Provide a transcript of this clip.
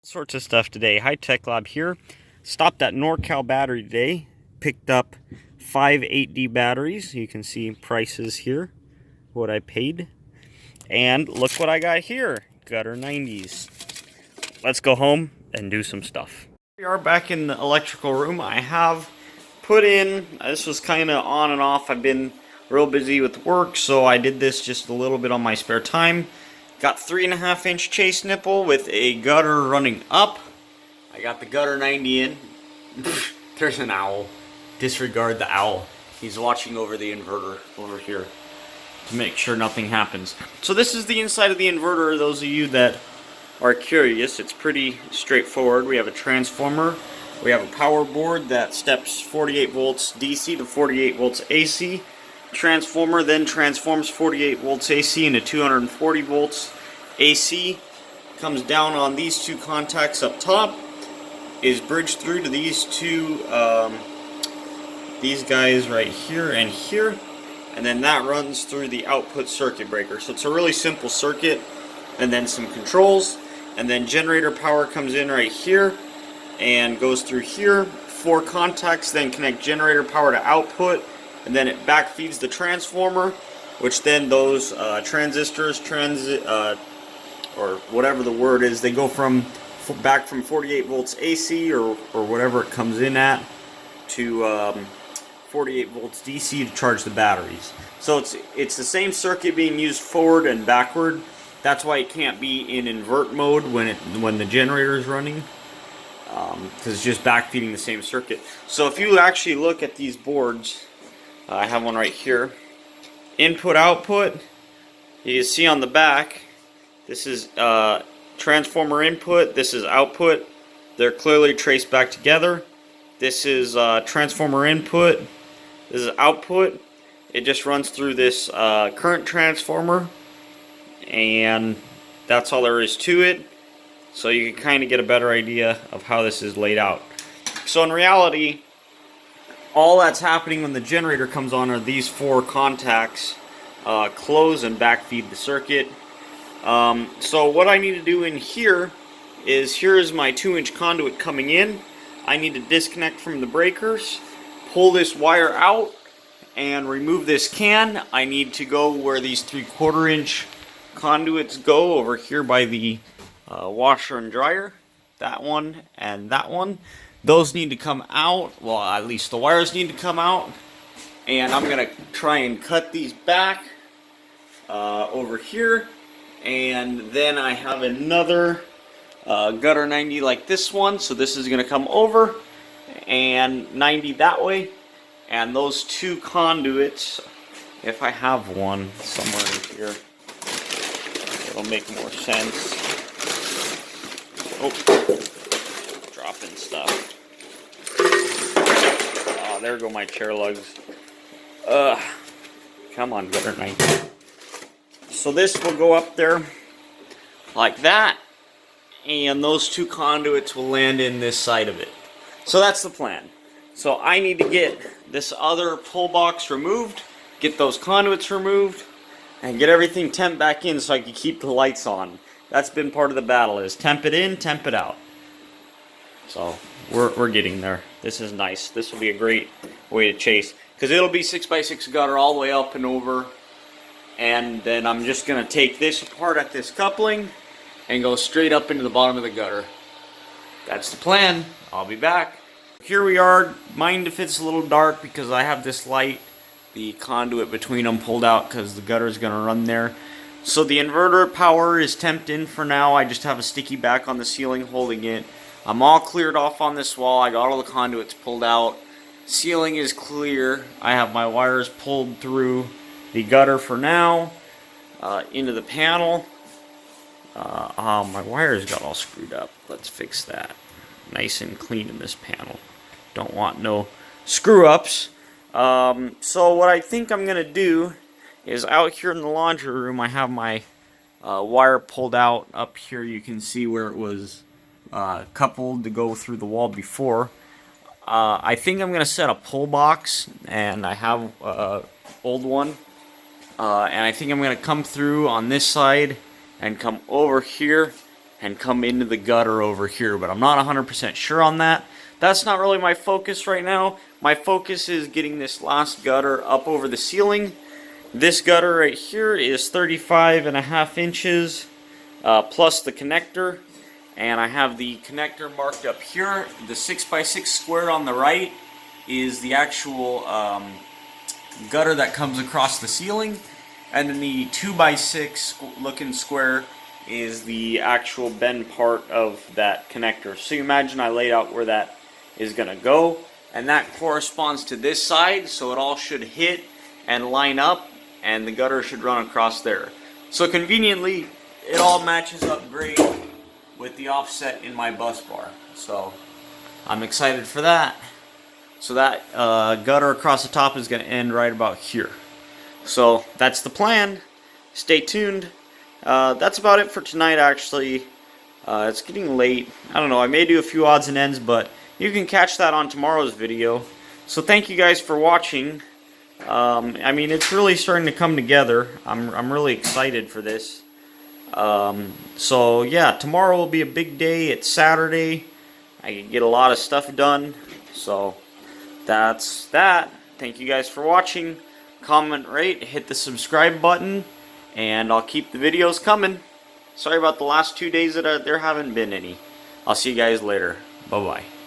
Sorts of stuff today. High Tech Lab here. Stopped at NorCal Battery today. Picked up 5 8D batteries. You can see prices here, what I paid. And look what I got here. Gutter 90s. Let's go home and do some stuff. We are back in the electrical room. I have put in, this was kind of on and off. I've been real busy with work, so I did this just a little bit on my spare time. Got 3.5-inch chase nipple with a gutter running up. I got the gutter 90 in. There's an owl. Disregard the owl. He's watching over the inverter over here to make sure nothing happens. So this is the inside of the inverter. Those of you that are curious, it's pretty straightforward. We have a transformer. We have a power board that steps 48 volts DC to 48 volts AC. Transformer then transforms 48 volts AC into 240 volts AC. Comes down on these two contacts up top. Is bridged through to these two, these guys right here and here. And then that runs through the output circuit breaker. So it's a really simple circuit. And then some controls. And then generator power comes in right here and goes through here. 4 contacts then connect generator power to output. And then it back feeds the transformer, which then those transistors, or whatever the word is, they go from back from 48 volts AC or whatever it comes in at to 48 volts DC to charge the batteries. So it's the same circuit being used forward and backward. That's why it can't be in invert mode when the generator is running, because it's just backfeeding the same circuit. So if you actually look at these boards, I have one right here. Input output. You can see on the back, this is transformer input. This is output. They're clearly traced back together. This is transformer input. This is output. It just runs through this current transformer, and that's all there is to it. So you can kind of get a better idea of how this is laid out. So in reality, all that's happening when the generator comes on are these 4 contacts close and backfeed the circuit. So what I need to do in here is my 2-inch conduit coming in. I need to disconnect from the breakers, pull this wire out, and remove this can. I need to go where these 3/4-inch conduits go, over here by the washer and dryer. That one and that one. Those need to come out. Well, at least the wires need to come out. And I'm going to try and cut these back over here. And then I have another gutter 90 like this one. So this is going to come over and 90 that way. And those 2 conduits, if I have one somewhere in here, it'll make more sense. Oh, dropping stuff. Oh, there go my chair lugs. Come on, gutter 90. So this will go up there like that, and those 2 conduits will land in this side of it. So that's the plan. So I need to get this other pull box removed, get those conduits removed, and get everything temp back in so I can keep the lights on. That's been part of the battle, is temp it in, temp it out. So we're getting there. This is nice. This will be a great way to chase, because it'll be 6x6 gutter all the way up and over. And then I'm just going to take this apart at this coupling and go straight up into the bottom of the gutter. That's the plan. I'll be back. Here we are. Mind if it's a little dark because I have this light, the conduit between them, pulled out because the gutter is going to run there. So the inverter power is temped in for now. I just have a sticky back on the ceiling holding it. I'm all cleared off on this wall. I got all the conduits pulled out. Ceiling is clear. I have my wires pulled through the gutter for now into the panel. My wires got all screwed up. Let's fix that. Nice and clean in this panel. Don't want no screw ups. So what I think I'm gonna do is, out here in the laundry room, I have my wire pulled out. Up here you can see where it was coupled to go through the wall before. I think I'm gonna set a pull box, and I have old one, and I think I'm gonna come through on this side and come over here and come into the gutter over here, but I'm not 100% sure on that. That's not really my focus right now. My focus is getting this last gutter up over the ceiling. This gutter right here is 35.5 inches plus the connector, and I have the connector marked up here. The 6x6 square on the right is the actual gutter that comes across the ceiling, and then the 2x6 looking square is the actual bend part of that connector. So you imagine I laid out where that is going to go, and that corresponds to this side, so it all should hit and line up, and the gutter should run across there. So conveniently, it all matches up great with the offset in my bus bar. So I'm excited for that. So that gutter across the top is going to end right about here. So that's the plan. Stay tuned. That's about it for tonight, actually. It's getting late. I don't know, I may do a few odds and ends, but you can catch that on tomorrow's video. So thank you guys for watching. I mean, it's really starting to come together. I'm really excited for this. So yeah, tomorrow will be a big day. It's Saturday. I can get a lot of stuff done. So that's that. Thank you guys for watching. Comment, rate, hit the subscribe button, and I'll keep the videos coming. Sorry about the last 2 days that there haven't been any. I'll see you guys later. Bye-bye.